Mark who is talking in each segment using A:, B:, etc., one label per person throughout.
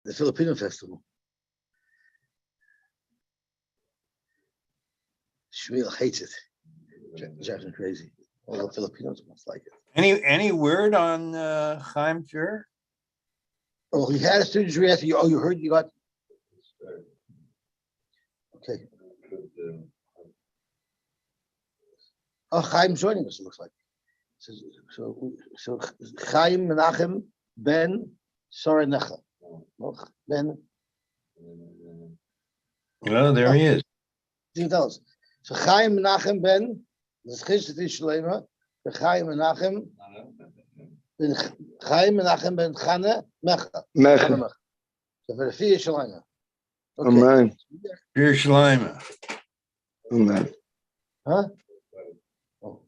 A: the Filipino festival. Shmuel hates it. Drives him crazy. All the Filipinos must like it.
B: Any word on Chaim Jur?
A: Oh, he had a student ask you. Oh, you heard you got. Okay. Oh, Chaim's joining us. It looks like. So Chaim Menachem ben Sorenecha. Ben.
B: Well, there he is.
A: You tell us. So Chaim Menachem ben. This is Chizit Shalema. The Chaim Menachem. Chaim Menachem ben Chana Mecha.
C: Mecha.
A: So for the Fiyah Shalema.
C: Amen.
B: Fiyah Shalema.
C: Amen.
A: Huh? Oh.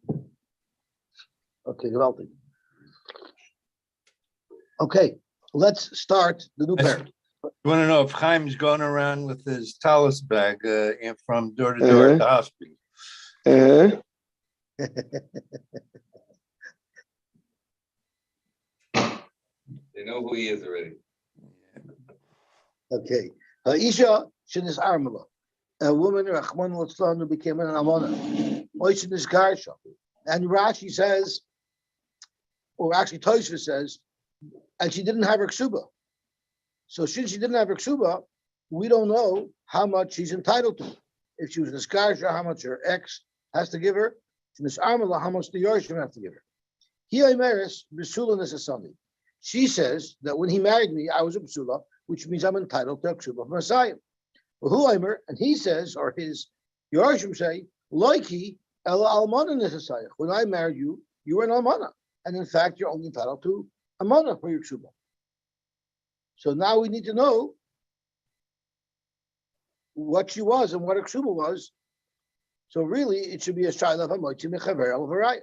A: Okay, geweldig. Okay, let's start the new pair.
B: You want to know if Chaim's going around with his talus bag from door to door at the hospital?
D: They know who he is already.
A: Okay. Isha shenis armala. A woman, Rahman al who became an amana. Oishin garsha. And Rashi says, or actually Tosha says, and she didn't have her ksuba. So since she didn't have her ksuba, we don't know how much she's entitled to. If she was an garsha, how much her ex has to give her. Shenis armala, how much the Yorshim have to give her. He Imeris Besula Nesasani. She says that when he married me, I was a Besula, which means I'm entitled to a ksuba from Messiah. And he says, or his Yorshim say, Loiki Ella Almana Nesasayach. When I married you, you were an Almana. And in fact, you're only entitled to Almana for your ksuba. So now we need to know what she was and what her ksuba was. So really, it should be a shayla of Hamoiti Mechaver El Varaya.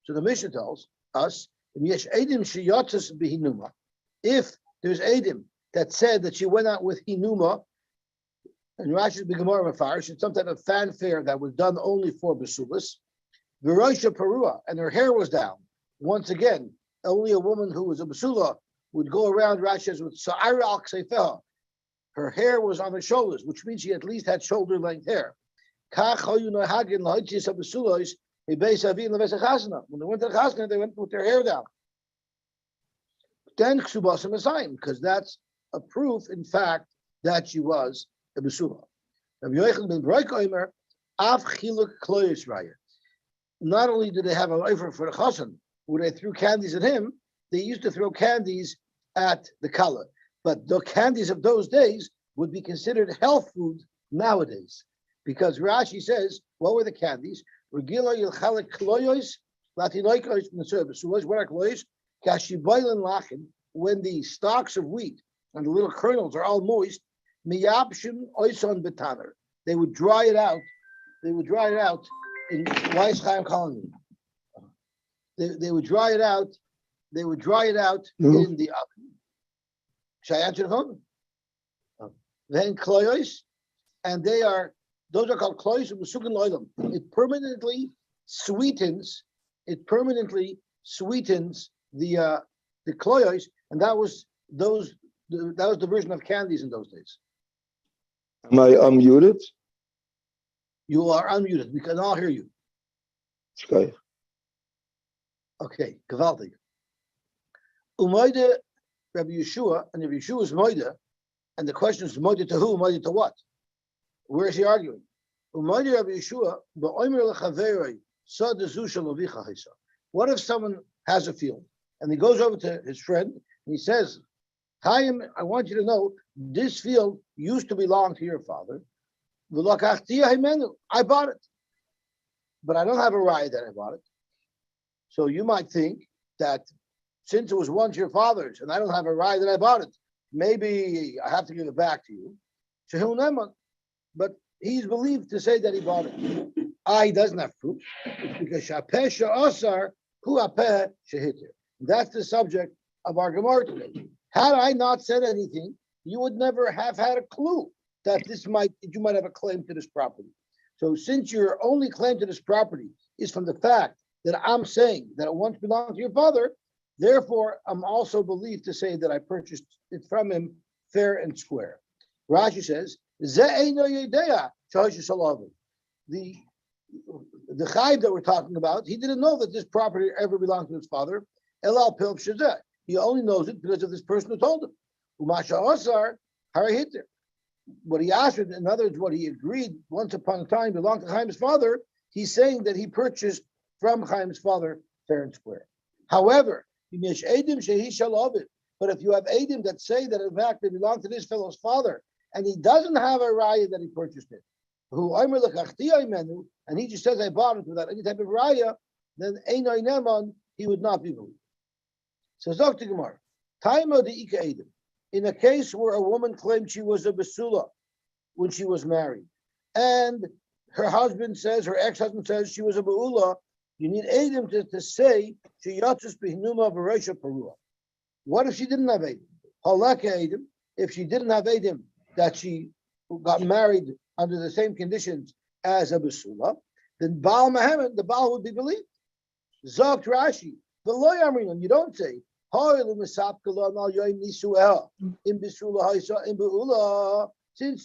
A: So the Mishnah tells us, if there's Edim that said that she went out with Hinuma, and Rashi's Bigamor Mafarish, it's some type of fanfare that was done only for Basulis, Virosha Perua, and her hair was down. Once again, only a woman who was a Basula would go around Rashi's with Sa'ira al Ksefeha. Her hair was on her shoulders, which means she at least had shoulder length hair. When they went to the chasna, they went with their hair down. Then ksubas Messiah, because that's a proof, in fact, that she was a besula. Not only did they have a wafer for the chasan, where they threw candies at him, they used to throw candies at the kala. But the candies of those days would be considered health food nowadays. Because Rashi says, what were the candies? When the stalks of wheat and the little kernels are all moist, they would dry it out. They would dry it out in why is Chaim calling me? They would dry it out. They would dry it out in the oven. Should I answer the phone? Then kloyos, and those are called kloyos and musukin loylam. It permanently sweetens. It permanently sweetens the kloyos, and that was the version of candies in those days.
C: Am I unmuted?
A: You are unmuted. We can all hear you.
C: Okay.
A: Okay, gewaltig. Umayde Rabbi Yeshua, and Rabbi Yeshua's moide, and the question is moide to who, moide to what? Where is he arguing? What if someone has a field and he goes over to his friend and he says, Chaim, I want you to know this field used to belong to your father. I bought it, but I don't have a right that I bought it. So you might think that since it was once your father's and I don't have a right that I bought it, maybe I have to give it back to you. But he's believed to say that he bought it. He doesn't have proof. It's because Shapeh Sha'asar Hu Apeh Shehitir. That's the subject of our Gemara today. Had I not said anything, you would never have had a clue that you might have a claim to this property. So since your only claim to this property is from the fact that I'm saying that it once belonged to your father, therefore I'm also believed to say that I purchased it from him fair and square. Rashi says, Ze eino yedea shahoshu shalavu. The chayv that we're talking about, he didn't know that this property ever belonged to his father. Elal pilp shazeh. He only knows it because of this person who told him. Umasha osar harahiter. What he asked, in other words, what he agreed once upon a time belonged to Chaim's father, he's saying that he purchased from Chaim's father fair and square. However, but if you have Adim that say that in fact it belonged to this fellow's father, and he doesn't have a raya that he purchased it, and he just says I bought it without any type of raya, then he would not be believed. So Dr. Gemara, Taima de Ika Adim. In a case where a woman claimed she was a basula when she was married, and her husband says, her ex-husband says she was a baula, you need Adim to say she yatzis behinuma v'reisha parua. What if she didn't have Adim? Halaka Adim. If she didn't have Adim that she got married under the same conditions as a basula, then Baal Mehemet, the Baal would be believed. Zogt Rashi, v'lo yamrinam. You don't say since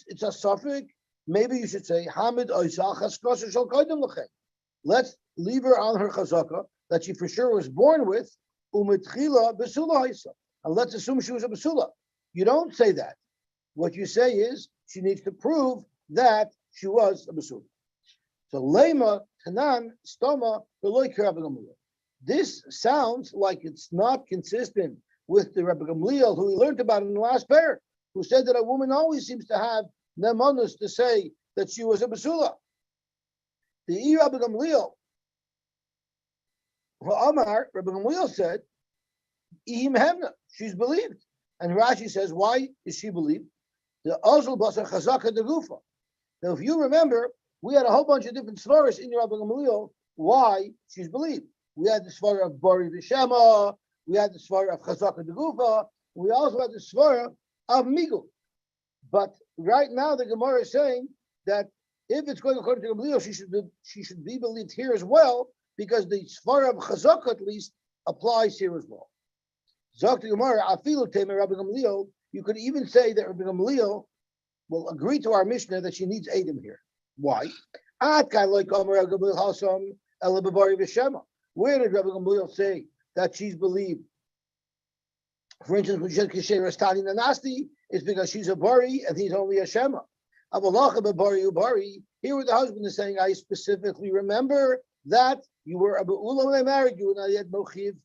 A: it's a suffix, maybe you should say Hamid let's leave her on her chazaka that she for sure was born with, and let's assume she was a basula. You don't say that. What you say is she needs to prove that she was a basula. So lema tanan stoma v'lo yikra. This sounds like it's not consistent with the Rebbe Gamliel, who we learned about in the last pair, who said that a woman always seems to have nemanus to say that she was a basula. The Rebbe Gamliel, Amar, Rebbe Gamliel said, she's believed. And Rashi says, why is she believed? The Ozl Basar Chazaka de Gufa. Now, if you remember, we had a whole bunch of different svaras in Rebbe Gamliel why she's believed. We had the svara of Bari V'Shema, we had the svara of Chazaka de Gufa, we also had the svara of Migul. But right now the Gemara is saying that if it's going according to Gamliel, she should be believed here as well, because the svara of Chazaka at least applies here as well. Zok the Gemara, Afilu Temer Rabbi Gamliel, you could even say that Rabbi Gamliel will agree to our Mishnah that she needs Adam here. Why? Where did Rabbi Gamliel say that she's believed? For instance, when she said Kishay Rastani Nanasti, it's because she's a Bari and he's only a Shema. Bari. Here the husband is saying, I specifically remember that you were Abu Ula when I married you, and I had Mochiv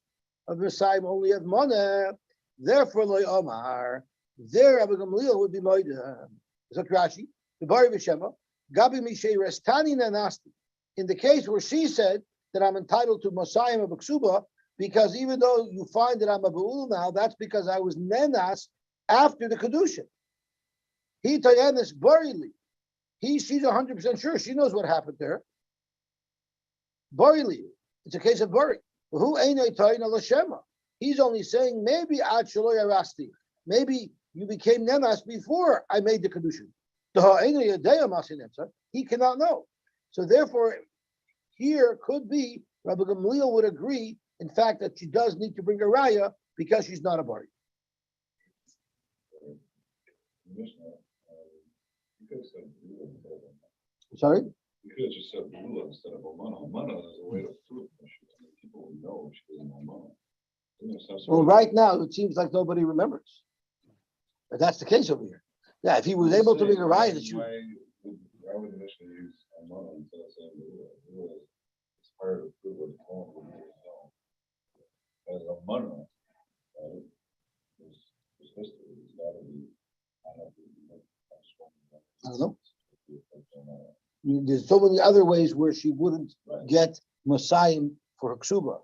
A: of Messiah, only at Mana. Therefore, Loy Omar. There, Rabbi Gamliel would be Moida. So Rashi, the Bari V'Shema, Gabi Mishay Rastani Nanasti. In the case where she said that I'm entitled to Messiah of Ksuba, because even though you find that I'm a Ba'ul now, that's because I was Nenas after the Kedushin. He Tayanis Barili. She's 100% sure. She knows what happened to her. Barili. It's a case of Bari. Who ain't Lashema? He's only saying maybe Ad Shaloya Rasti. Maybe you became Nenas before I made the Kedushin. He cannot know. So therefore, here could be Rabbi Gamliel would agree, in fact, that she does need to bring a raya because she's not a bari. Sorry?
D: You could have just said Lula instead of Omana. Omana is a way to prove that people will know she isn't Omana.
A: Well, right now, it seems like nobody remembers. But that's the case over here. Yeah, if he was able to bring a raya that you...
D: Why would you actually use Omana instead of saying Lula? It's hard to prove what it's called when you know. As Omana, right? It's history. It's got to be...
A: I don't know. There's so many other ways where she wouldn't get Messiah for her ksuba.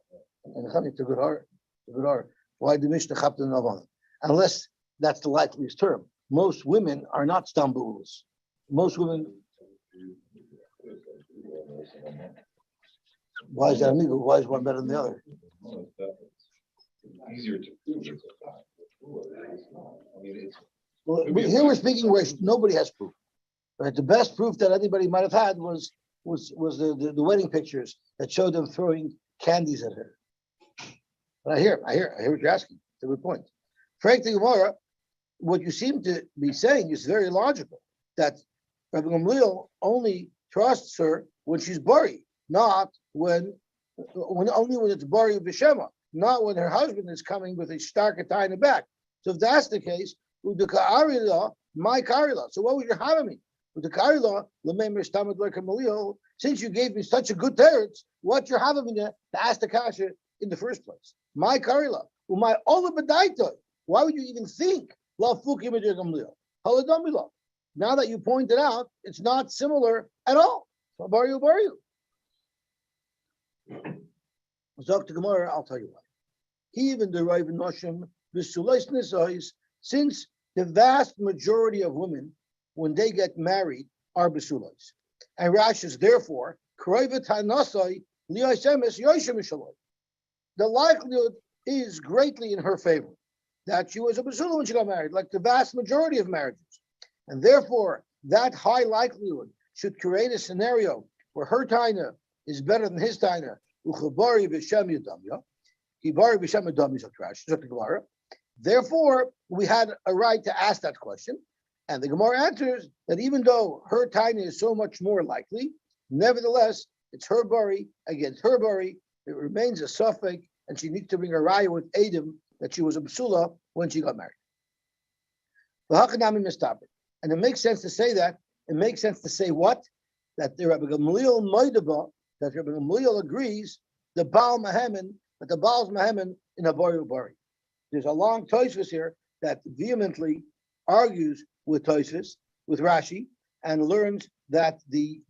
A: And it's a good heart. It's a good heart. Why the Mishnah chapter Navon? Unless that's the likeliest term. Most women are not stambuls. Most women. Why is that amigo? Why is one better than the other?
D: It's easier to prove it's a fact. I mean, it's.
A: Well, here we're speaking where nobody has proof. Right? The best proof that anybody might have had was the wedding pictures that showed them throwing candies at her. But I hear what you're asking. It's a good point. Frank the Gemara, what you seem to be saying is very logical, that Rabbi Gamliel only trusts her when she's buried, not when only when it's buried b'shema, not when her husband is coming with a stark tie in the back. So if that's the case, udeka'arila, my karila. So what was your having? Udeka'arila, l'meimer stamad like Gamliel. Since you gave me such a good teretz, what you're having to ask the kasha in the first place? My karila, umay ola b'daitoi. Why would you even think la fuki b'dir Gamliel? Haladamila. Now that you pointed out, it's not similar at all. So bariu. Zok to Gemara, I'll tell you why. Even the Rav Noshim, v'sulais nisais, since the vast majority of women, when they get married, are besulais. And Rashi is therefore, the likelihood is greatly in her favor that she was a basula when she got married, like the vast majority of marriages. And therefore, that high likelihood should create a scenario where her taina is better than his taina. Therefore, we had a right to ask that question. And the Gemara answers that even though her taina is so much more likely, nevertheless, it's her bari against her bari. It remains a suffix, and she needs to bring a raya with Adam that she was a basula when she got married. And it makes sense to say that. It makes sense to say what? That the Rabbi Gamliel Moidaba, that Rabbi Gamliel agrees, the Baal Mahemen, that the Baal's Mahemen in a bari. There's a long Tosfos here that vehemently argues with Tosfos, with Rashi, and learns that the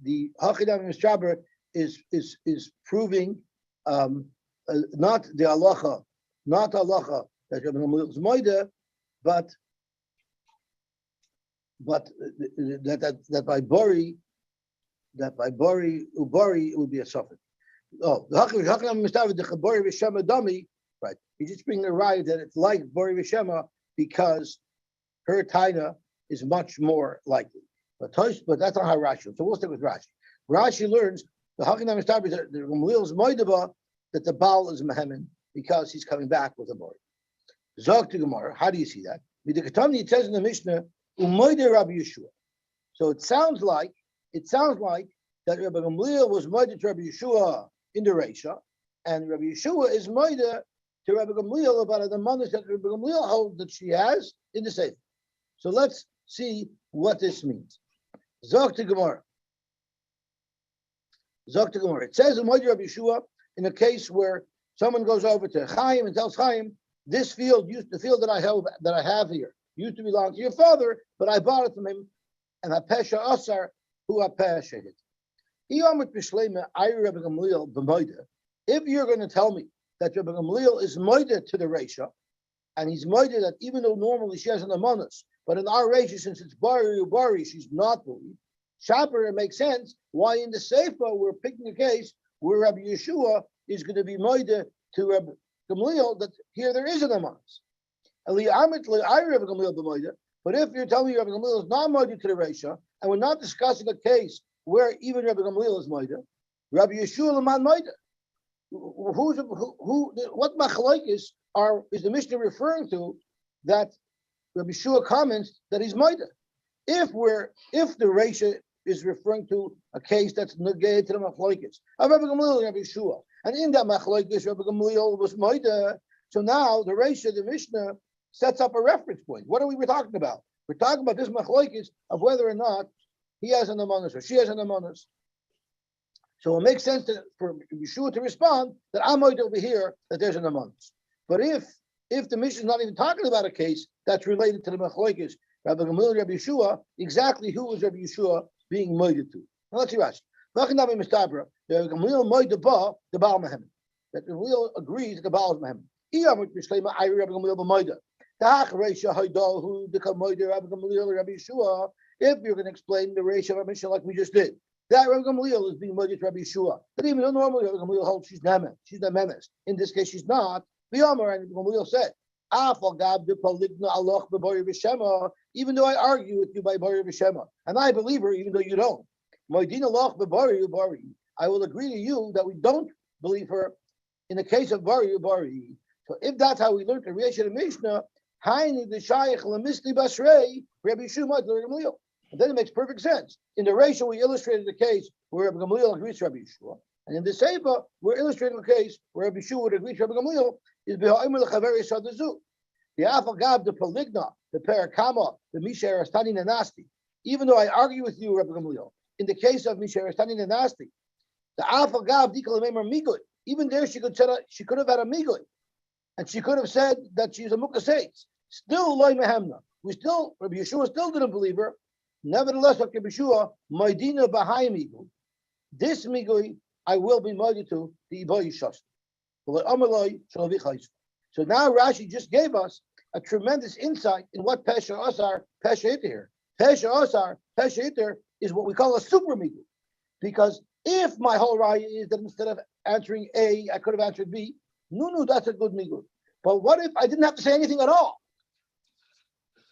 A: Hachidam Mistraber is proving not the halacha that Rabbi Gamliel is moida, but that by bari ubari it would be a suffix. Oh, the Hachidam Mistraber the Chabori v'Shema Dami, right? He's just bringing a right that it's like bari v'Shema because her taina is much more likely. But that's not how Rashi. So we'll stick with Rashi. Rashi learns the Hachidam Mistraber that the Gamliel is moidaba, that the Baal is Mehemen because he's coming back with a boy. Zog to Gemara, how do you see that? It says in the Mishnah, Umoide Rabbi Yeshua. So it sounds like that Rabbi Gamliel was moide to Rabbi Yeshua in the Reisha, and Rabbi Yeshua is moide to Rabbi Gamliel about the monish that Rabbi Gamliel holds that she has in the Sefer. So let's see what this means. Zog to Gemara. It says Umoide Rabbi Yeshua in a case where someone goes over to Chaim and tells Chaim, this field, the field that I have here, used to belong to your father, but I bought it from him, and Hapesha Asar, who Hapesha hit. If you're going to tell me that Rabbi Gamliel is moida to the Reisha, and he's moida that even though normally she has an amonis, but in our Reisha, since it's bari, she's not believed. Shaper, it makes sense why in the Sefer we're picking a case where Rabbi Yeshua is going to be moida to Rabbi Gamliel, that here there is an amonis. But if you're telling me Rabbi Gamliel is not moida to the Reisha, and we're not discussing a case where even Rabbi Gamliel is moida, Rabbi Yeshua l'man moida. What machlokes is the Mishnah referring to that Rabbi Yeshua comments that he's moida? If the Reisha is referring to a case that's negay to the machlokes of Rabbi Gamliel and Rabbi Yeshua, and in that machlokes Rabbi Gamliel was moida. So now the Reisha, the Mishnah, sets up a reference point. What are we talking about? We're talking about this machlokes of whether or not he has an amonis or she has an amonis. So it makes sense for Yeshua to respond that I'm moida over here that there's an amonis. But if the Mishnah is not even talking about a case that's related to the machlokes Rabbi Gamliel and Rabbi Yeshua, exactly who is Rabbi Yeshua being moida to? Now let's see Rashi. Rabbi Gamliel moida ba the Baal Mehemen. That Gamliel agrees that the Baal is Mehemen. If you're going to explain the ratio of our Mishnah like we just did, that Rabbi Gamliel is being moided to Rabbi Yeshua. That even though normally Rabbi Gamliel holds she's the memes. In this case, she's not. And Rabbi Gamliel said, even though I argue with you by Bari V'Shema, and I believe her even though you don't. I will agree to you that we don't believe her in the case of Bari. So if that's how we learned the Riyah of Mishnah, Hainu the Shaykh Lamisli Basrei, Rabbi Yeshua Gamliel. And then it makes perfect sense. In the ratio, we illustrated the case where Rabbi Gamliel agrees to Rabbi Yeshua. And in the Seifa, we're illustrating the case where Rabbi Yeshua would agree to Rabbi Gamliel is B'ha'imur L'chaveri Sadazu. The Afagav, the Peligna, the Parakama, the Misha Arastani Nanasti. Even though I argue with you, Rabbi Gamliel, in the case of Misha Arastani Nanasti, the Afagav Dikalamemer Migui, even there she could have had a Migui. And she could have said that she's a Mukaseitz. Still, Loi Mehemna. Rabbi Yeshua still didn't believe her. Nevertheless, Rabbi Yeshua, Maidina Bahai Migu. This Migui, I will be mighty to the Iboy Shas. So now Rashi just gave us a tremendous insight in what Pesha Asar, Pesha Iter. Pesha Asar, Pesha Iter is what we call a super Migu. Because if my whole raya is that instead of answering A, I could have answered B, no, that's a good Migu. But what if I didn't have to say anything at all?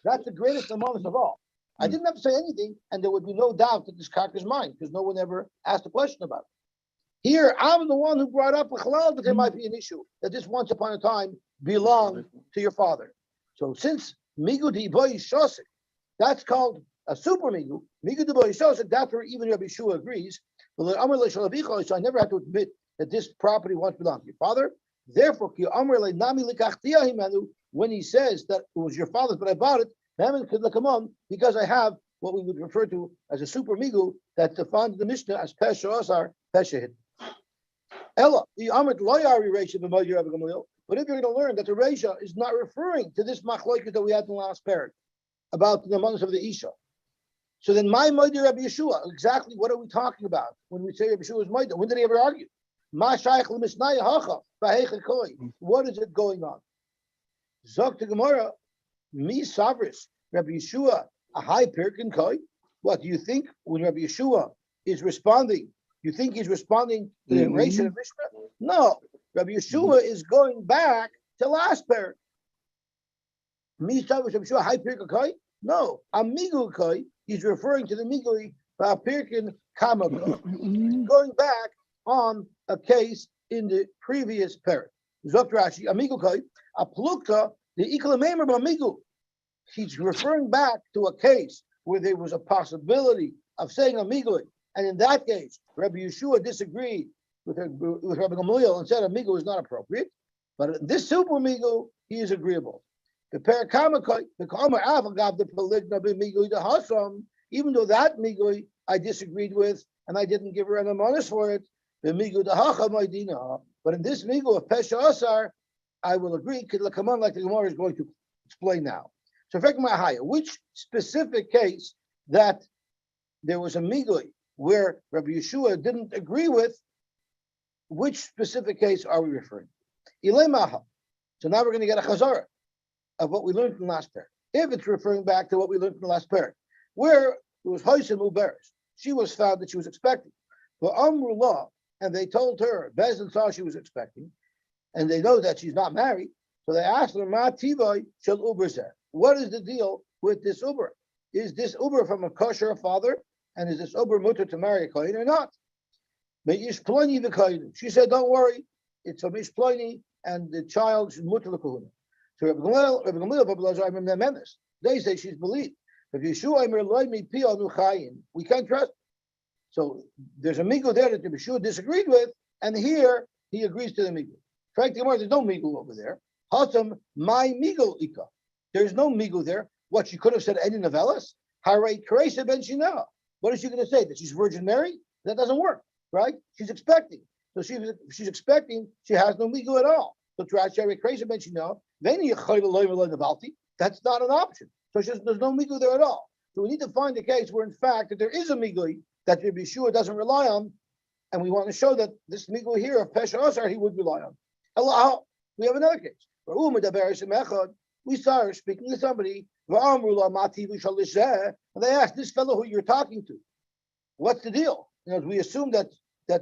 A: That's the greatest amount of all. I didn't have to say anything, and there would be no doubt that this cock is mine, because no one ever asked a question about it. Here, I'm the one who brought up a halal that there might be an issue, that this once upon a time belonged to your father. So since Migu di Boy Shosik, that's called a super Migu, Migu di Boy Shosik, that's where even Rabbi Yeshua agrees. So I never had to admit that this property once belonged to your father. Therefore, when he says that it was your father's, but I bought it, because I have what we would refer to as a super migu that's defined in the Mishnah as Pesha Asar, Pesha Hidden. Ella, the Amrit Loyari Reisha b'Moed Rabbi Gamliel. But if you're going to learn that the Reisha is not referring to this machlokes that we had in the last parak about the months of the Isha, so then my Moed Rabbi Yeshua, exactly what are we talking about when we say Rabbi Yeshua is Moed? When did he ever argue? Ma Shaykh l'Mishnaya Hacha v'Heicha Koi. What is it going on? Zok to Gemara. Mi Savris, Rabbi Yeshua, a high Pirkin Koi. What do you think when Rabbi Yeshua is responding? You think he's responding to the Reisha of Mishnah? No, Rabbi Yeshua is going back to last parak. Mi Savris, Rabbi Yeshua, high Pirkin Koi? No, Amigu Koi. He's referring to the Migui Pirkin Kama Koi. Going back on a case in the previous parak. Zok Rashi, Amigu Koi, a Plukta. The Ikalamemer Bamigu, he's referring back to a case where there was a possibility of saying Amigu, and in that case, Rabbi Yeshua disagreed with Rabbi Gamliel and said Amigu is not appropriate. But in this super Amigu, he is agreeable. The Parakamakai, the Kamar Avagav, the Peligna Bimigu, the Hasam, even though that Migu I disagreed with and I didn't give her an amonis for it, the Migu the Hachamaidina. But in this Migu of Pesha Asar, I will agree, come on, like the Gemara is going to explain now. So, which specific case that there was a migui where Rabbi Yeshua didn't agree with, which specific case are we referring to? So now we're going to get a chazara of what we learned from last pair. If it's referring back to what we learned from the last pair, where it was Hoysim Uberes, she was found that she was expecting. For Amrullah, and they told her, Bezin saw she was expecting, and they know that she's not married, so they asked her, Ma Tivai shall Uber say. What is the deal with this Uber? Is this Uber from a kosher father, and is this Uber mutter to marry a kohen or not? She said, don't worry, it's a mishploni, and the child should mutter the kohuna. So Rabbi Gamliel, they say she's believed. We can't trust. So there's a migu there that the Yeshua disagreed with, and here he agrees to the migu. Frankly, there's no migu over there. Hasam my migu ika. There's no migu there. What she could have said any novellas? Hare Teresa ben Shina. What is she going to say? That she's Virgin Mary? That doesn't work, right? She's expecting. So she's expecting. She has no migu at all. So Hare Teresa ben Shina. That's not an option. So there's no migu there at all. So we need to find a case where, in fact, that there is a migu that Rabbi Yeshua doesn't rely on, and we want to show that this migu here of Pesha Asar he would rely on. Allah, we have another case. We saw her speaking to somebody, and they asked this fellow who you're talking to, what's the deal? We assume that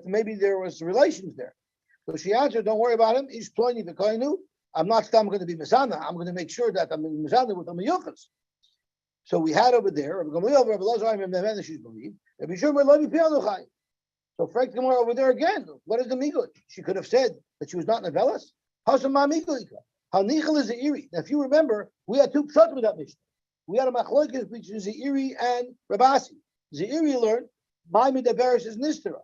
A: maybe there was relations there. So she answered, don't worry about him. I'm not going to be Mizana. I'm going to make sure that I'm Mizana with the Miyuchas. So we had over there, she's believed. So Frank Gemara over there again. What is the migu? She could have said that she was not Nevelas. Hanichel is Zeiri. Now, if you remember, we had two pshatim in that Mishnah. We had a machlokes between Zeiri and Rabasi. Zeiri learned, my midaberes is nistera.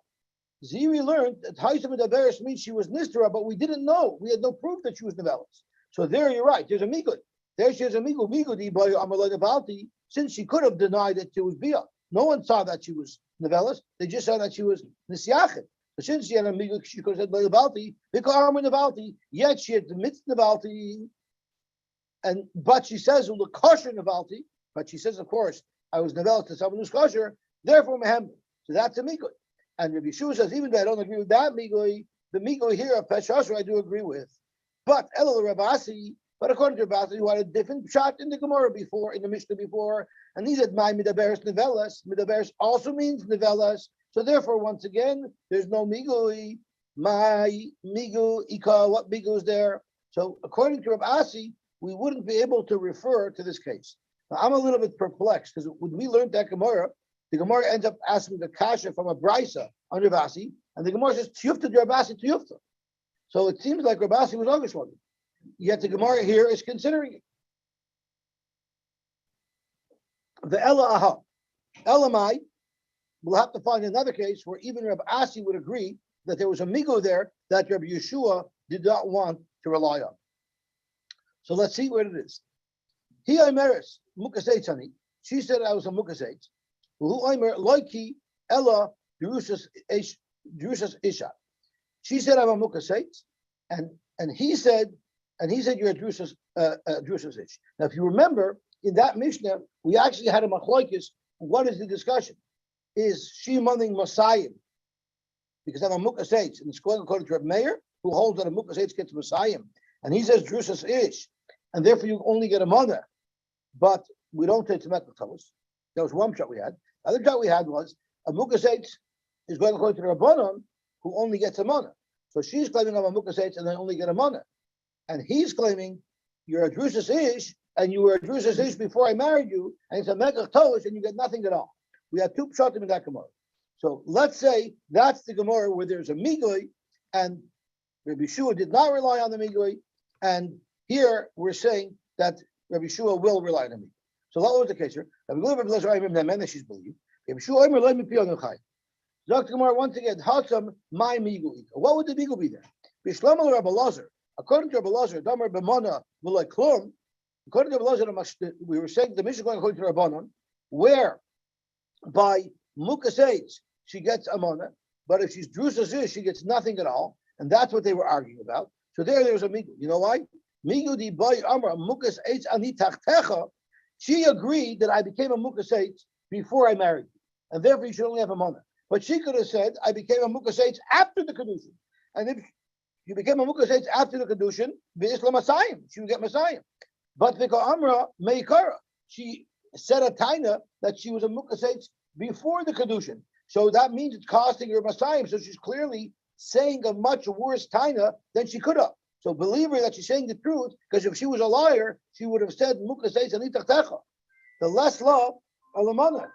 A: Zeiri learned that Haisa midaberes means she was nistera, but we didn't know. We had no proof that she was nevelis. So there you're right. There's a migud. There she has a migud. Migudi by Amaloi Nevalti, since she could have denied that she was bia. No one saw that she was nevelis. They just saw that she was nisyachet. So since she had a migud, she could have said Nevalti, because Arma Nevalti, yet she admits Nevalti. But she says kosher nevalti. But she says, of course, I was nevelis to someone who's kosher. Therefore, mehem. So that's a migui. And Rabbi Yeshua says, even though I don't agree with that migui, the migui here of Peshasher I do agree with. But Elul Rabasi. But according to Rabasi, who had a different shot in the Gemara before, in the Mishnah before, and he said, my midaberes nevelas. Midaberes also means nevelas. So therefore, once again, there's no migui. My migu ika. What migu is there? So according to Rabasi, we wouldn't be able to refer to this case. Now, I'm a little bit perplexed because when we learned that Gemara, the Gemara ends up asking the kasha from a brisa on Rabasi, and the Gemara says tiyufta Rabasi tiyufta. So it seems like Rabasi was August one. Yet the Gemara here is considering it. The Ella Aha. Elamai, we'll have to find another case where even Rabasi would agree that there was a migo there that Rabbi Yeshua did not want to rely on. So let's see what it is. He Imeris Mukaseitzani. She said I was a Mukaseit. Who Imer Loiki Ella Jerusas Isha. She said I'm a Mukaseit, and he said you're a Jerusas Ish. Now, if you remember in that Mishnah, we actually had a machlokes. What is the discussion? Is she monning Messiah? Because I'm a Mukaseit, and it's going according to Reb Meir, who holds that a Mukaseit gets Messiah. And he says Drusas Ish, and therefore you only get a mother, but we don't take Tzemekah Tavos. That was one shot we had. The other shot we had was a Mukaseit is going according to the Rabbanon, who only gets a mother. So she's claiming I'm a Mukaseit and I only get a mother. And he's claiming you're a Drusas Ish, and you were a Drusas Ish before I married you, and it's a Mekach Tavos, and you get nothing at all. We had two pshatim in that Gemara. So let's say that's the Gemara where there's a Migoi, and Rabbi Yeshua did not rely on the Migoi, and here we're saying that Rabbi Yeshua will rely on the Migoi. So that was the case here. Rabbi Yeshua she's believed. Rabbi Yeshua let me be on the Chai. Dr. Gemara once again, Hatsam my Migoi. What would the Migoi be there? Bishlomo Rabbi Lazar. According to Rabbi Lazar, Damar B'mana V'lai Klum. According to Rabbi Lazar, we were saying the Mishnah going according to Rabbanon, where by Mukaseit she gets amona, but if she's Drusas Ish, she gets nothing at all. And that's what they were arguing about. So there was a migu. You know why? Migu di boy amra mukas eitz ani tachtecha. She agreed that I became a mukas eitz before I married you, and therefore you should only have a mother. But she could have said I became a mukas eitz after the kedushin, and if you became a mukas eitz after the kedushin, v'isla masayim, she would get masayim. But v'ka amra meikara, she said a taina that she was a mukas eitz before the kedushin. So that means it's costing her masayim. So she's clearly saying a much worse taina than she could have. So believe her that she's saying the truth, because if she was a liar, she would have said Mukaseit Anitachtecha. The less law alamana.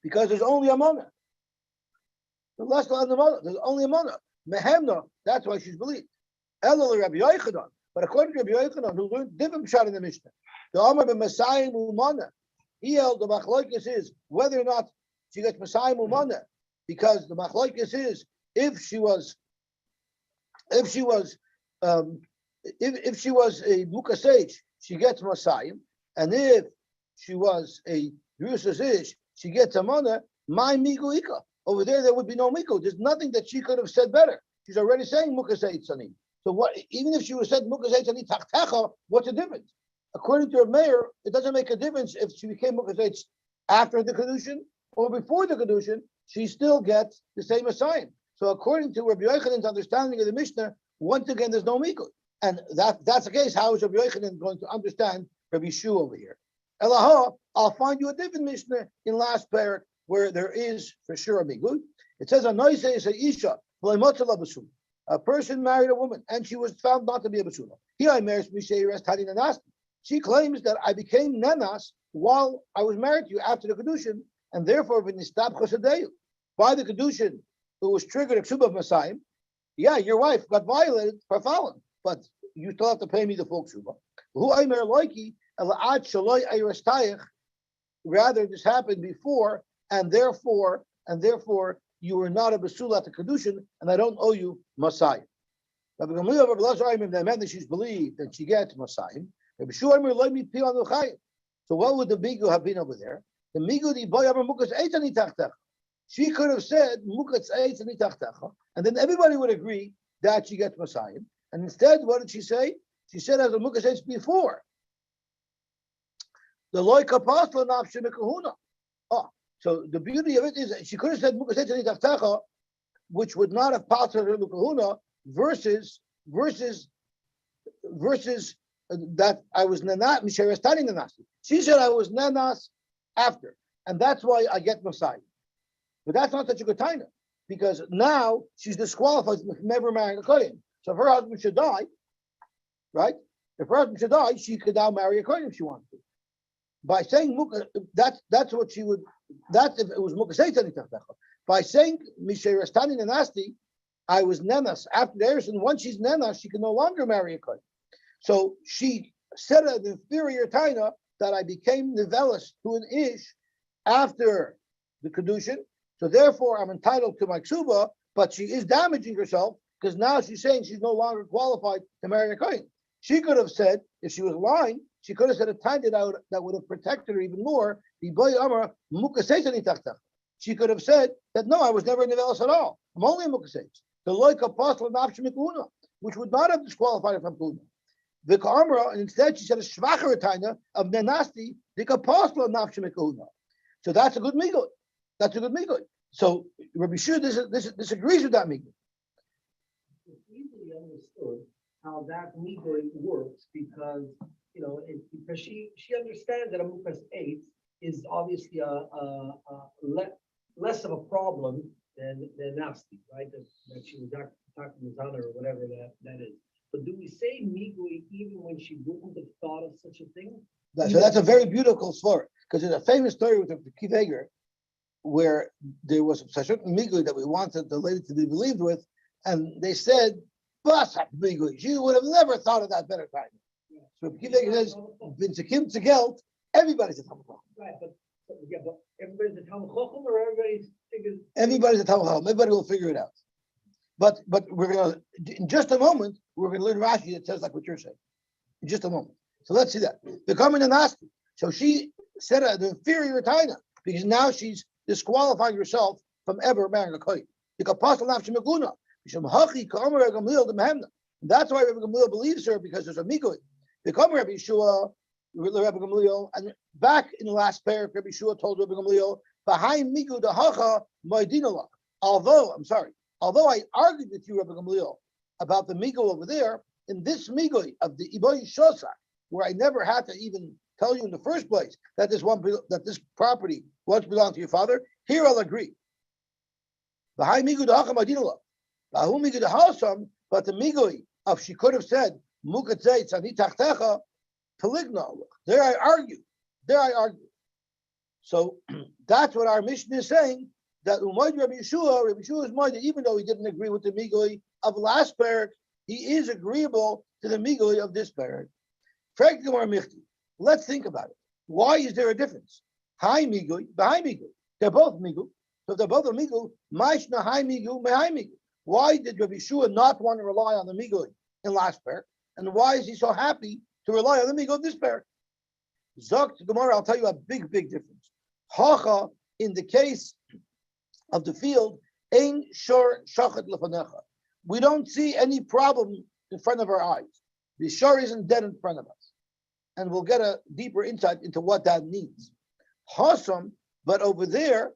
A: Because there's only a mana. The less law alamana, there's only a mana. Mehemna, that's why she's believed. Elul Rabbi Yochanan. But according to Rabbi Yochanan, who learned different shot in the Mishnah, the Amar ben Messiah Umana, he held the machlokes is whether or not she gets Messiah Umana. Because the machlokes is if she was a mukasech, she gets masayim, and if she was a drusas ish, she gets a mana. My migu ika. Over there would be no migu. There's nothing that she could have said better. She's already saying mukasech tzani. So what? Even if she would have said mukasech tzani tachtecha, what's the difference? According to her mayor, it doesn't make a difference if she became mukasech after the kedushin or before the kedushin. She still gets the same assignment. So according to Rabbi Yochanan's understanding of the Mishnah, once again, there's no mikut. And that's the case. How is Rabbi Yochanan going to understand Rabbi Yeshua over here? Elaha, I'll find you a different Mishnah in last parak where there is for sure a mikut. It says, a person married a woman and she was found not to be a basula. She claims that I became nenas while I was married to you after the kedushin, and therefore by the kedushin, it was triggered a ksuba of Masayim. Yeah, your wife got violated for following, but you still have to pay me the full ksuba. Who Aimer loiki elad shaloi eirastayich. Rather, this happened before, and therefore you were not a basula at the kedushin, and I don't owe you masayim. Rabbi Gamliel, Rabbi Lazar, they meant that she's believed that she gets masayim. Rabbi Shua Aimer loy mi pi anu chayim. So what would the migu have been over there? The migu di boy aber mukas eitani tachtecha. She could have said mukas eitani tachtecha, and then everybody would agree that she gets masayim. And instead, what did she say? She said as a mukas eitz before. The loy kapasla nafshe mekahuna. Oh, so the beauty of it is that she could have said mukas eitani tachtecha, which would not have passed her to kahuna, versus that I was nanas, misherestani nanasi. She said I was nanas after, and that's why I get Messiah. But that's not such a good time, because now she's disqualified from ever marrying a kohen. So if her husband should die, right? If her husband should die, she could now marry a kohen if she wanted to. By saying muka, that's what she would. That's if it was muka seitani tachtecha. By saying misherestani nanasti, I was nenas after the Eris, and once she's nenas, she can no longer marry a kohen. So she said an inferior taina that I became nivelis to an ish after the kedushin. So therefore, I'm entitled to my ksuba, but she is damaging herself because now she's saying she's no longer qualified to marry a kohen. She could have said, if she was lying, she could have said a taina that would have protected her even more. She could have said that no, I was never a nivelis at all. I'm only a mukasech. The loik apostle nafshemikuna, which would not have disqualified her from kuna. The Kamra, and instead she said a shvacher taina of nenasti, the apostle nafshemikuna. So that's a good migud. That's a good migud. So Rabbi Shua disagrees with that migud.
E: It's easily understood how that migud works because because she understands that a mukas 8 is obviously less of a problem than nafsi, right? That she was talking Mizana or whatever that is. But do we say migui even when she wouldn't have thought of such a thing?
A: So that's a very beautiful story, because there's a famous story with the Kiveger where there was a certain migui that we wanted the lady to be believed with, and they said, "Basat migui, she would have never thought of that better time."
E: Yeah.
A: So Kiveger says, "Vinzakim Tzegelt, everybody's a Talmud Chacham."
E: Right, but everybody's a Talmud Chacham or everybody's figures?
A: Everybody's a Talmud Chacham. Everybody will figure it out. But we're gonna, in just a moment, we're gonna learn Rashi that says like what you're saying. In just a moment. So let's see that. Becoming a Nasti. So she said an inferior taina because now she's disqualifying herself from ever marrying a kohen. That's why Rabbi Gamliel believes her, because there's a migui. Become Rabbi Yeshua, Rabbi Gamliel, and back in the last paragraph, Rabbi Yeshua told Rabbi Gamliel, behind migu the hacha moedinala. Although I argued with you, Rabbi Gamliel, about the migu over there, in this migu of the Iboy Shosak, where I never had to even tell you in the first place that this property once belonged to your father, here I'll agree. Behind migu the hacha moedinala. Bahu migu the hasam, but the migu of she could have said mukatzei tzani tachtecha peligna. There I argue. So that's what our mission is saying. That Rabbi Yeshua is mind, even though he didn't agree with the migui of last parak, he is agreeable to the migui of this parak. Let's think about it. Why is there a difference? High migui, high migui. They're both migu. So if they're both a migu, maishna high migu, high migu. Why did Rabbi Yeshua not want to rely on the migui in last parak? And why is he so happy to rely on the migu of this parak? Zok Gemara, I'll tell you a big difference. Hacha, in the case of the field, ein shor shachet lefanecha. We don't see any problem in front of our eyes. The shor isn't dead in front of us. And we'll get a deeper insight into what that means. Hasam, but over there,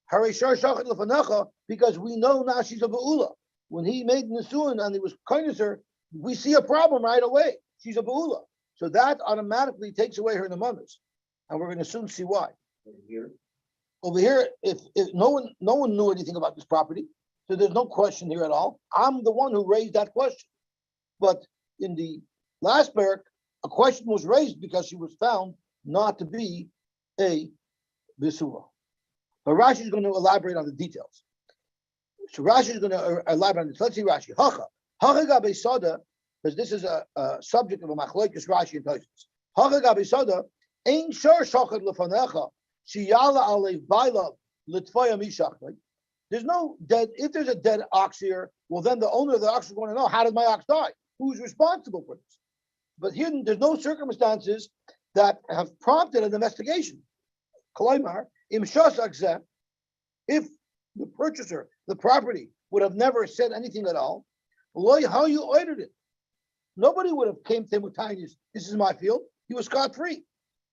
A: hare shor shachet lefanecha, because we know now she's a ba'ula. When he made Nisuin and he was kindness her, we see a problem right away. She's a ba'ula. So that automatically takes away her nemanos. And we're going to soon see why. Over here, if no one knew anything about this property, so there's no question here at all. I'm the one who raised that question. But in the last parak, a question was raised because she was found not to be a Bisura. But Rashi is going to elaborate on the details. So Rashi is going to elaborate on this. Let's see Rashi. Hacha gabe sada because this is a subject of a machlokes Rashi and Tosfos. Hagag abisoda ein shor shachad lefanecha sheyala alei bailav litfaya mishachad. There's no dead. If there's a dead ox here, well, then the owner of the ox is going to know, how did my ox die? Who's responsible for this? But here, there's no circumstances that have prompted an investigation. Kolaimar im shas if the purchaser, the property, would have never said anything at all, loy how you ordered it. Nobody would have came to him with tinies. This is my field. He was scot-free.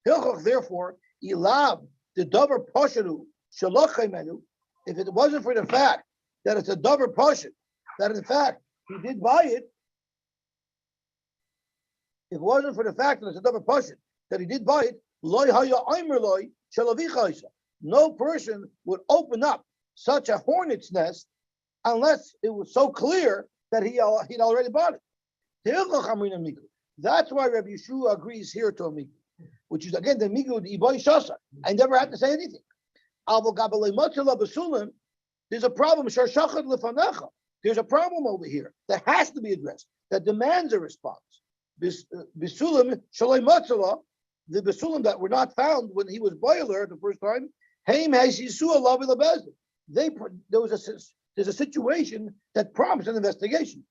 A: Therefore, ilab the davar pashadu shalachemenu. If it wasn't for the fact that it's a davar pashat, that in fact he did buy it. If it wasn't for the fact that it's a davar pashat that he did buy it, loy haya aimer loy shalavicha. No person would open up such a hornet's nest unless it was so clear that he'd already bought it. That's why Rabbi Yeshua agrees here to a migu, which is again the migu the iboy shasa. I never had to say anything. There's a problem. There's a problem over here that has to be addressed, that demands a response. Bisulim shaloi matzala, the bisulim that were not found when he was boiler the first time. There's a situation that prompts an investigation.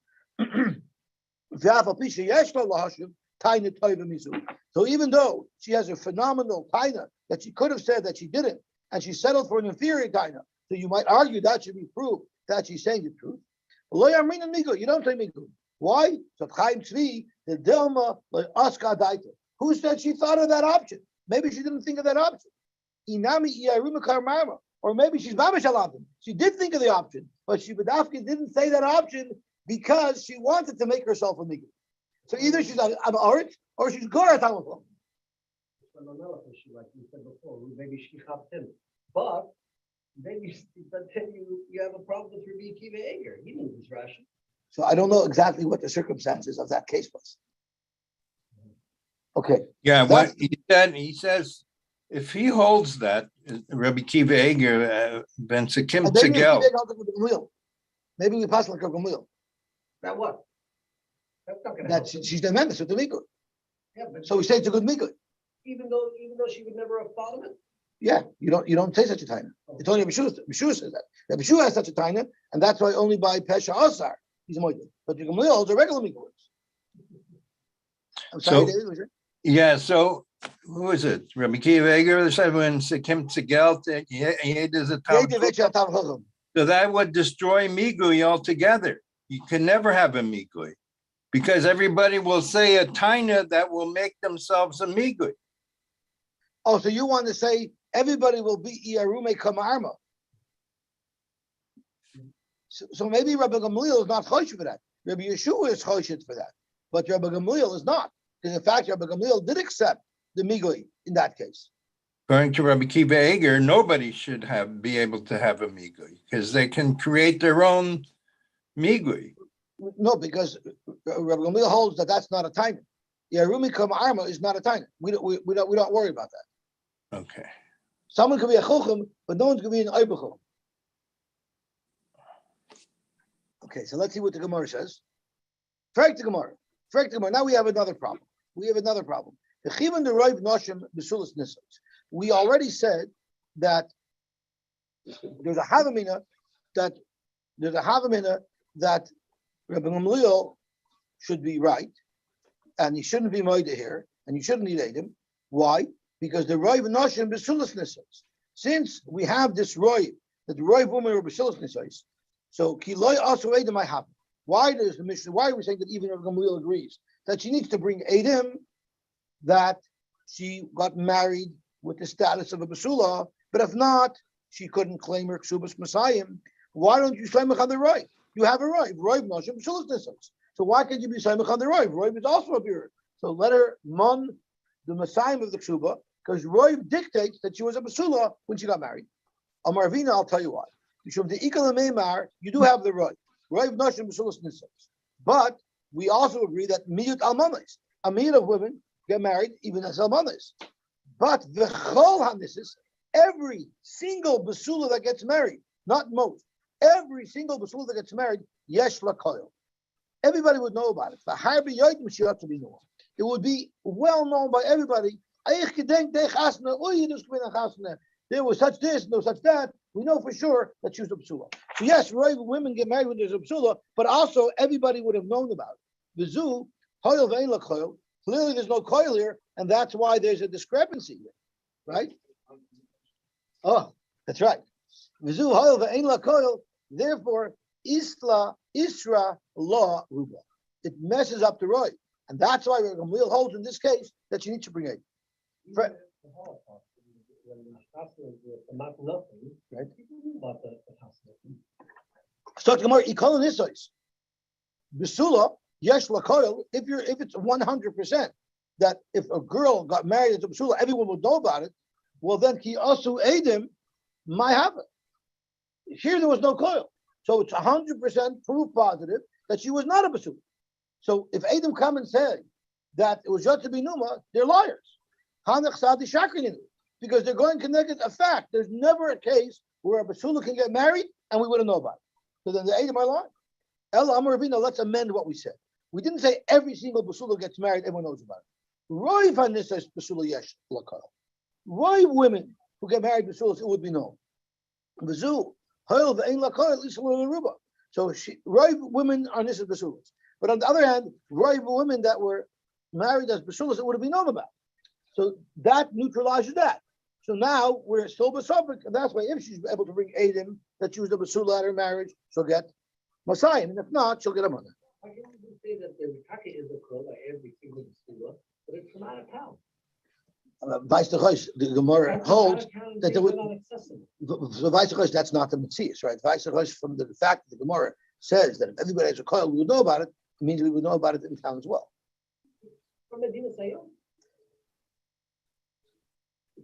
A: So even though she has a phenomenal taina that she could have said that she didn't, and she settled for an inferior taina, so you might argue that should be proof that she's saying the truth. You don't say migu. Why? Who said she thought of that option? Maybe she didn't think of that option. Or maybe she's mamish. She did think of the option, but she didn't say that option because she wanted to make herself a migu. So either she's an art or she's good at Talmud.
E: Like you said before, maybe she hopped in, but then you have a problem with Rabbi Akiva Eger. He knew this Rashi.
A: So I don't know exactly what the circumstances of that case was. Okay.
B: Yeah, what he says, if he holds that Rabbi Akiva Eger ben Sekim Tzegel,
A: maybe we pass like a Gamliel.
E: That what? That's not going to
A: That
E: help.
A: she's the member of the migu.
E: Yeah, but
A: So we say it's a good migu.
E: even though she would never have followed it.
A: Yeah, you don't say such a taina. It's only Rabbi Yeshua says that. Rabbi Yeshua has such a taina, and that's why only by Pesha Asar he's moided. But the Gamliel holds a regular migu. I'm sorry,
B: So-
A: David, was it?
B: yeah. So who is it? Rabbi Akiva Eger said when Sekim Tzegel, so that would destroy migui altogether. You can never have a migui because everybody will say a taina that will make themselves a migui.
A: Oh, so you want to say everybody will be Iarume Kamarma. So maybe Rabbi Gamliel is not choshed for that. Rabbi Yeshua is choshed for that. But Rabbi Gamliel is not. Because in fact, Rabbi Gamliel did accept the migui in that case.
B: According to Rabbi Akiva Eger, nobody should be able to have a migui because they can create their own migui.
A: No, because Rabbi Gamliel holds that that's not a taina. Iarume Kamarma is not a taina. We don't worry about that.
B: Okay.
A: Someone could be a chochem, but no one's going to be an oibechom. Okay, so let's see what the Gemara says. Frag the Gemara. Now we have another problem. The chivon the roiv noshim besulas nisos. We already said that there's a havamina that Rabbi Gamliel should be right, and he shouldn't be moida here, and you shouldn't eat him. Why? Because the roiv noshim besulas nisos. Since we have this roiv, that the roiv woman are besulas nisos, so kiloi also edim I have. Why does the Mishnah? Why are we saying that even Rabbi Gamliel agrees that she needs to bring edim that she got married with the status of a basula, but if not, she couldn't claim her Kesubos Messiahim. Why don't you Saimach on the right? You have a right. Roiv Noshim Basulas Nisos. So why can't you be Saimach on the right? Roiv is also a beard. So let her mon the Messiahim of the Ksuba, because Roiv dictates that she was a basula when she got married. Amarvina, I'll tell you why. You do have the right. Roiv Noshim Basulas Nisos. But we also agree that miyut almanis, a miyut of women get married even as almanis. But the chol hanisis, every single basula that gets married, not most, every single basula that gets married, yesh lakoil. everybody would know about it. It would be well known by everybody. There was such this, no such that. We know for sure that she was a psula. So yes, women get married when there's a psula, but also everybody would have known about it. The zoo, clearly there's no coil here, and that's why there's a discrepancy here, right? Oh, that's right. The zoo, coil. Therefore, Isra law ruba. It messes up the roy, and that's why we'll hold in this case that you need to bring it.
E: When not nothing,
A: Right.
E: People knew about the hospital.
A: So Gemara, Ikolin Isois. Besula, Yesh Lakoil, if it's 100% that if a girl got married to Besula, everyone would know about it, well then Ki Asu Edim might happen. Here there was no coil. So it's 100% proof positive that she was not a Besula. So if Edim come and say that it was Yot to be Numa, they're liars. Hanach Sadi Shakrin, because they're going to connect a fact. There's never a case where a Basula can get married and we wouldn't know about it. So then the Eidim are lying. El Amar Ravina, let's amend what we said. We didn't say every single Basula gets married, everyone knows about it. Roy Vanissa Basula Yesh Lakal. Roy women who get married Basulas, it would be known. Bazu, Hoil Ve'en Lakal, at least a little Ruba. So Roy women are Nissa Basulas. But on the other hand, Roy women that were married as Basulas, it would have been known about. So that neutralizes that. So now we're still besophic, and that's why if she's able to bring Adim that she was the basula at her marriage, she'll get Messiah, and if not, she'll get a mother.
E: I can even say that the Ritaka is a crow by every single basula, but it's from out of town.
A: Vice the the Gemara holds that there would.
E: not accessible.
A: So vice versa, that's not the Matthias, right? Vice versa, from the fact that the Gemara says that if everybody has a coil, we would know about it. It means we would know about it in town as well.
E: From Medina Sayyid.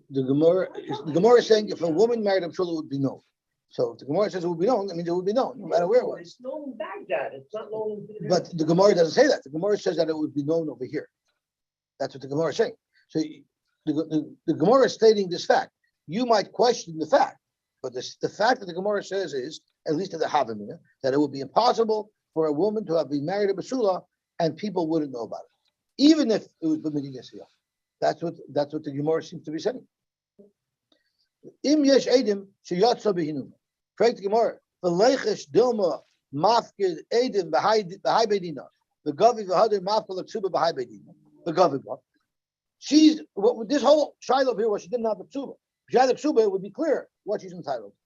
A: The Gemara is saying if a woman married a Pshula, it would be known. So if the Gemara says it would be known, that means it would be known, no matter where it was.
E: It's known in Baghdad. It's not known in.
A: But the Gemara doesn't say that. The Gemara says that it would be known over here. That's what the Gemara is saying. So the Gemara is stating this fact. You might question the fact, but the fact that the Gemara says is, at least at the Havamina, that it would be impossible for a woman to have been married to Basula and people wouldn't know about it, even if it was B'midin Yisrael. That's what the Gemara seems to be saying. Im yesh edim sheyatsa behinum. Correct the Gemara. V'leichesh dilma mafkid edim b'hai bedina. The gavi v'hader mafkid l'ksuba b'hai bedina. The gavi what? She's this whole shiloh here was she didn't have a ksuba. If she had a ksuba, it would be clear what she's entitled to.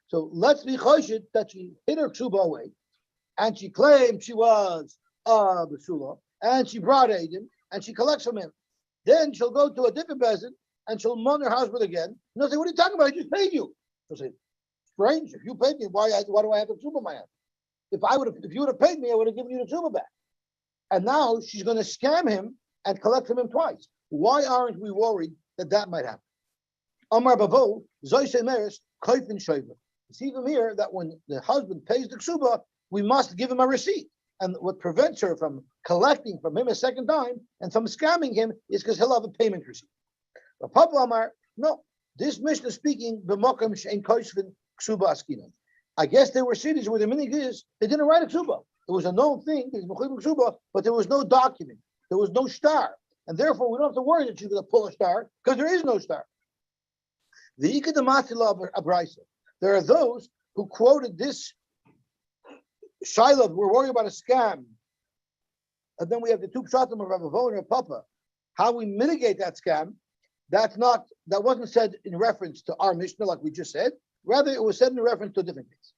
A: So let's be choshit that she hid her ksuba away, and she claimed she was a basula, and she brought edim, and she collects from him. Then she'll go to a different peasant and she'll mourn her husband again. And they'll say, "What are you talking about? I just paid you." She'll say, "Strange. If you paid me, why do I have the tzuba in my hand? If you would have paid me, I would have given you the tzuba back." And now she's going to scam him and collect from him twice. Why aren't we worried that might happen? Amar Bavo, Zoyse Meres, Kaifin Shoiva. It's even here that when the husband pays the ksuba, we must give him a receipt. And what prevents her from collecting from him a second time and from scamming him is because he'll have a payment receipt. But Papa Amar, no, this Mishnah is speaking b'makam she'en koshvin ksuba askinan. I guess there were cities where the minig is they didn't write a ksuba. It was a known thing, but there was no document, there was no star, and therefore we don't have to worry that she's going to pull a star because there is no star. The Ikadamatila Abraisa. There are those who quoted this. Shiloh, we're worried about a scam. And then we have the two pshatim of Rav Avon and Papa. How we mitigate that scam, that wasn't said in reference to our Mishnah, like we just said. Rather, it was said in reference to a different case.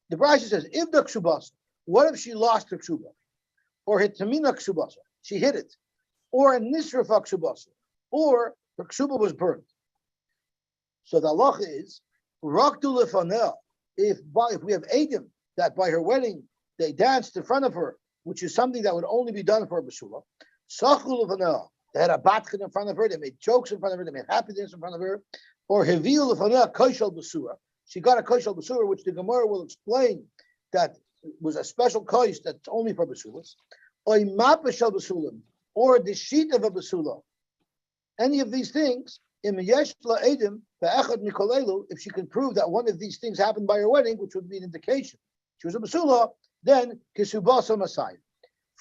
A: The Brisa says, if the ksubasa, what if she lost her ksuba? Or hit tamina ksubasa, she hit it. Or a nisrafa ksubasa, or her ksuba was burned. So the halacha is, rakdu lefanel, if we have edim, that by her wedding, they danced in front of her, which is something that would only be done for a basula. They had a batkin in front of her, they made jokes in front of her, they made happiness in front of her. Or Hevil Lefanel Koshel Basura. She got a Koshel Basura, which the Gemara will explain that was a special kosh that's only for basulas. Or Mapashel Basulim, or the sheet of a basula. Any of these things, if she can prove that one of these things happened by her wedding, which would be an indication she was a basula, then Kesubasa Masai.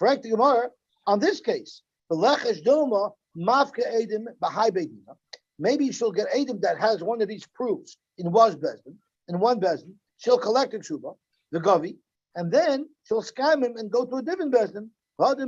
A: Correct the Gemara on this case. V'lechesh dilma mafka edim b'hai beidina. Maybe she'll get edim that has one of these proofs in one bezdin. She'll collect a ksuba, the gavi, and then she'll scam him and go to a different bezdin. And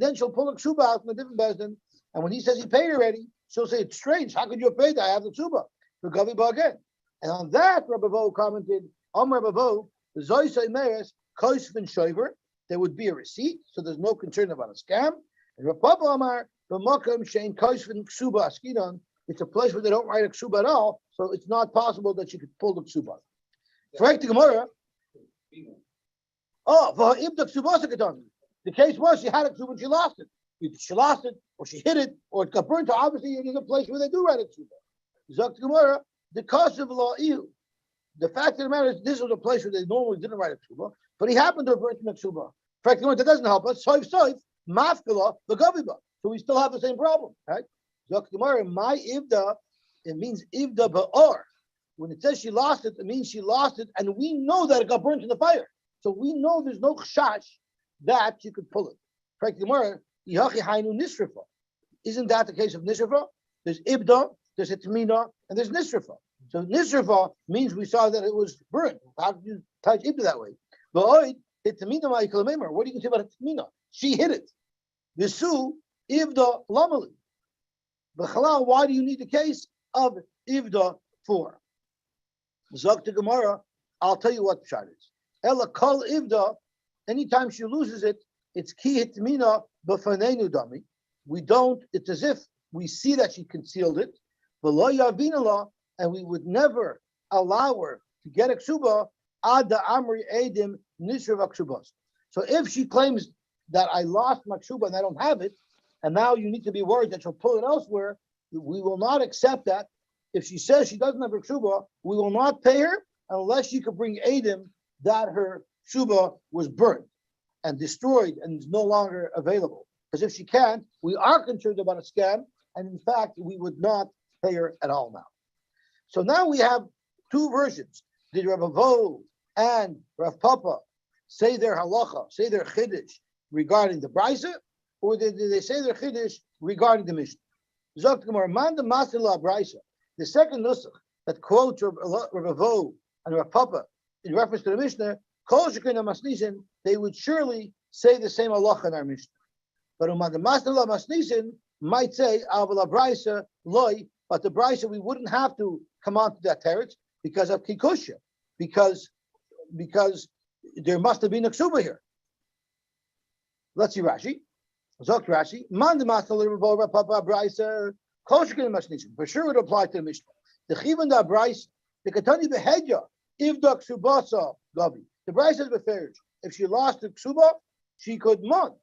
A: then she'll pull a ksuba out from a different bezdin. And when he says he paid already, she'll say, it's strange. How could you have paid that? I have the ksuba. The gavi ba again. And on that, Rabbi Vo commented, Rabbi Vo, the Zoysa Meres, Koisvin Shoiver, there would be a receipt, so there's no concern about a scam. And Rabbi Papa Amar, the Makam Shein Koisvin Ksuba Askidan, it's a place where they don't write a ksuba at all, so it's not possible that you could pull the ksuba. Correct the Gemara. Oh, for the ksuba, the case was she had a ksuba and she lost it. She lost it, or she hid it, or it got burnt. So obviously, it is a place where they do write a ksuba. Zok Gemara, the cost of law iu. The fact of the matter is, this was a place where they normally didn't write a ksuba, but he happened to have burnt the ksuba. Correct the Gemara, that doesn't help us. Soif, mafkala, the gaviba. So we still have the same problem, right? Zok Gemara, my ivda, it means ivda ba'or. When it says she lost it, it means she lost it, and we know that it got burnt in the fire. So we know there's no chash that you could pull it. Correct the Gemara, Yachi Hainu Nisrifa. Isn't that the case of Nisrifa? There's Ibda, there's Itmina, and there's Nisrifa. So Nisrifa means we saw that it was burnt. How could you touch Ibda that way? But Itmina Ma'ikalamemar, what do you say about Itmina? She hit it. Visu Ibda Lamali. B'chalal, why do you need the case of Ibda for? Zok to Gemara, I'll tell you what Pshat is. Ela Kol Ibda, anytime she loses it, it's ki hitmina b'fanenu dami. We don't, it's as if we see that she concealed it, v'lo yavinala, and we would never allow her to get a ksuba ad the amri edim nisrav ksubas. So if she claims that I lost my ksuba and I don't have it, and now you need to be worried that she'll pull it elsewhere, we will not accept that. If she says she doesn't have her ksuba, we will not pay her unless she could bring edim that her ksuba was burnt and destroyed and is no longer available. Because if she can't, we are concerned about a scam, and in fact, we would not pay her at all now. So now we have two versions. Did Rav Avo and Rav Papa say their halacha, say their chiddush regarding the brisa, or did they say their chiddush regarding the Mishnah? Zok Gemara, man the masila brisa. The second nusach that quotes Rav Avo and Rav Papa in reference to the Mishnah, Kol Shekin Masnisin, they would surely say the same halacha in our Mishnah. But the Masnala Masnisin might say Avala Brisa Loi, but the Brisa we wouldn't have to come on to that terrace because of Kikusha, because there must have been a ksuba here. Let's see Rashi. Zok Rashi. Man the Masnala Papa Brisa Kol Shekin Masnisin. For sure it would apply to the Mishnah. The Chivan da Brisa, the Katani Behedya, Ivdak Subasa Gabi. The Brisa says beferish. If she lost the ksuba, she could mon.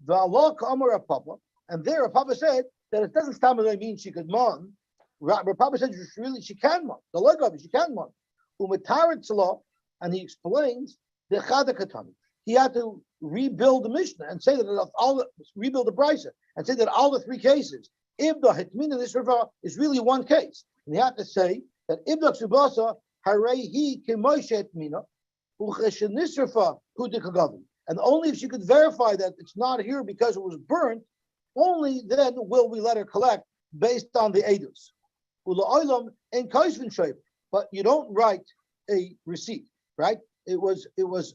A: The Allah Kamar Papa, and there Papa said that it doesn't stop mean she could mon. Papa said she can mon. The Allah Gabi, she can mon. Umatarit Salah, and he explains the Chada Katani. He had to rebuild the Mishnah and say that rebuild the Brisa and say that all the three cases, Ibda Hitmina this river is really one case. And he had to say that Ibda Subasa Harehi Kemoshe Hitmina. And only if she could verify that it's not here because it was burnt, only then will we let her collect based on the edus. But you don't write a receipt, right? It was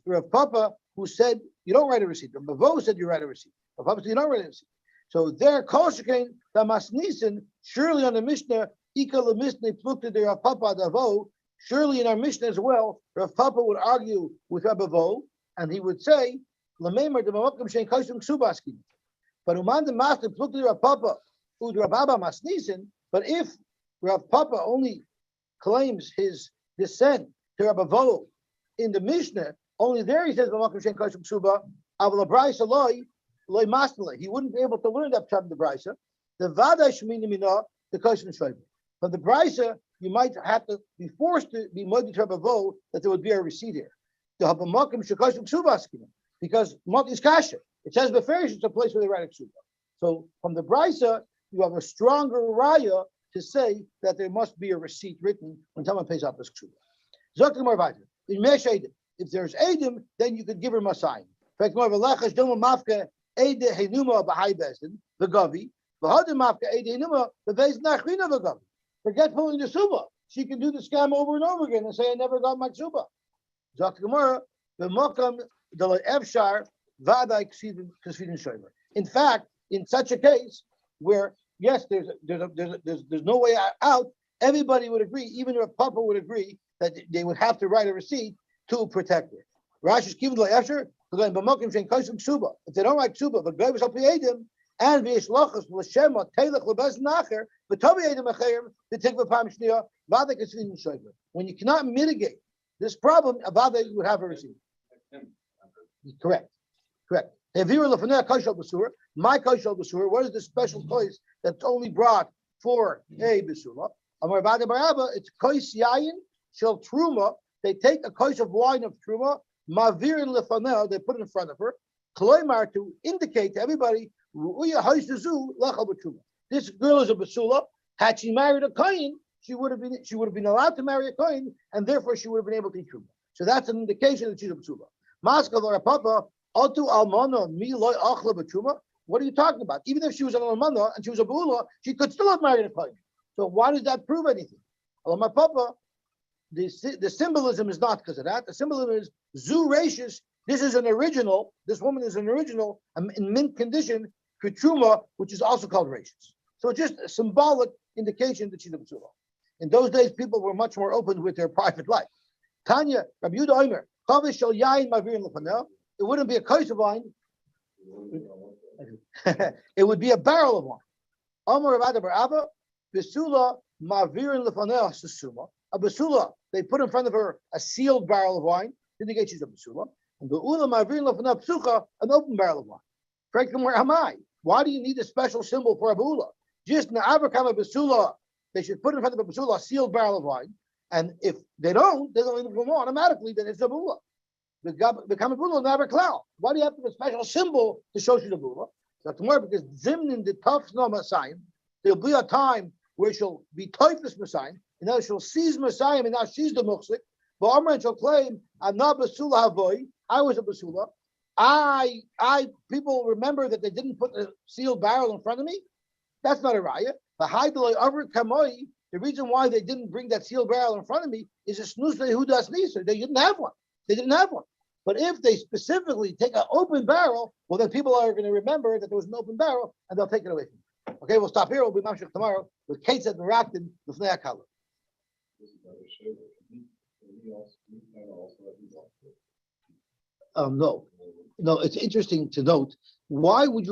A: Rav Papa who said you don't write a receipt. Rav Avo said you write a receipt. Rav Papa said you don't write a receipt. So there, Koshikain Damasnisin, surely on the Mishnah, Ika Lemisne Plukta de Rav Papa Davo. Surely in our Mishnah as well, Rav Papa would argue with Rabbi Vo, and he would say, "Lamemer de Mamakam Shein Kaishim Ksubaski." But Uman the Master Plukti Rav Papa Ud Rababa Masnisen. But if Rav Papa only claims his descent to Rabbi Vo in the Mishnah, only there he says Mamakam Shein Kaishim Ksuba. Aval Brisa Loi Masnale. He wouldn't be able to learn that from the Brisa. The Vada Shemini Mina the Kaishim Shayim. From the Brisa, you might have to be forced to be moed to Vo that there would be a receipt here. Because Mot is kasha. It says beferish, it's a place where they write a ksuba. So from the Brisa, you have a stronger raya to say that there must be a receipt written when someone pays off this ksuba. If there's edim, then you could give him a sign. Fact more v'lechash doma mafka ede henuma b'hai bezdin v'gavi v'hadim mafka ede henuma v'bezdin achrina v'gavi. Forget pulling the suba. She can do the scam over and over again and say, I never got my suba. Zok Gemara, v'mokam delay efshar v'adai ksivin shomer. In fact, in such a case where yes, there's no way out, everybody would agree, even if a papa would agree that they would have to write a receipt to protect her. Rashi's given delay efshar. If they don't write ksuba, but goyim shal piyedim and v'yishlachos l'shema teilach lebez nacher v'tobi yedim achayim v'tikva pam shniya v'adei ksivin shomer. When you cannot mitigate this problem, Avada would have a receipt. Correct. My kosher basura. What is the special toys that's only brought for a basula? It's kois yayin shel truma. They take a kois of wine of truma, mavir in lefanel. They put it in front of her. Kloimar to indicate to everybody, this girl is a basula. Had she married a kohen, she would have been allowed to marry a kohen, and therefore she would have been able to eat truma. So that's an indication that she's a basula. Maskav or a papa. What are you talking about? Even if she was an almana and she was a bula, she could still have married a kohen. So why does that prove anything? My papa, the symbolism is not because of that. The symbolism is zu rachis. This is an original. This woman is an original in mint condition truma, which is also called rachis. So just a symbolic indication that she's a basula. In those days, people were much more open with their private life. Tanya, Rabbi Yehuda Omer, chavish shel yain mavirin lefanel. It wouldn't be a kos of wine. It would be a barrel of wine. Amar Rav Ada bar Abba, Besula Mavirin Lefanel Susuma. A basula, they put in front of her a sealed barrel of wine, indicate she's a basula. And the Ula Mavirin Lefanel Psucha, an open barrel of wine. Frankly, where am I? Why do you need a special symbol for a bula? Just Na'avakam a basula, they should put in front of a basula a sealed barrel of wine. And if they don't go automatically, then it's a bula. Become a bula never cloud. Why do you have to have a special symbol to show you the bula? So tomorrow, because zimnin the tough no Messiah, there'll be a time where she'll be typhus Messiah, and now she'll seize Messiah, and now she's the muksik. But Amran shall claim, I'm not basula havoy. I was a basula. People remember that they didn't put the sealed barrel in front of me. That's not a raya. The reason why they didn't bring that sealed barrel in front of me is a snus lehudas nisa. They didn't have one. But if they specifically take an open barrel, well, then people are going to remember that there was an open barrel, and they'll take it away from you. Okay, we'll stop here. We'll be mamshich tomorrow with Kate and Meraktin with Nea Kala. No, it's interesting to note. Why would you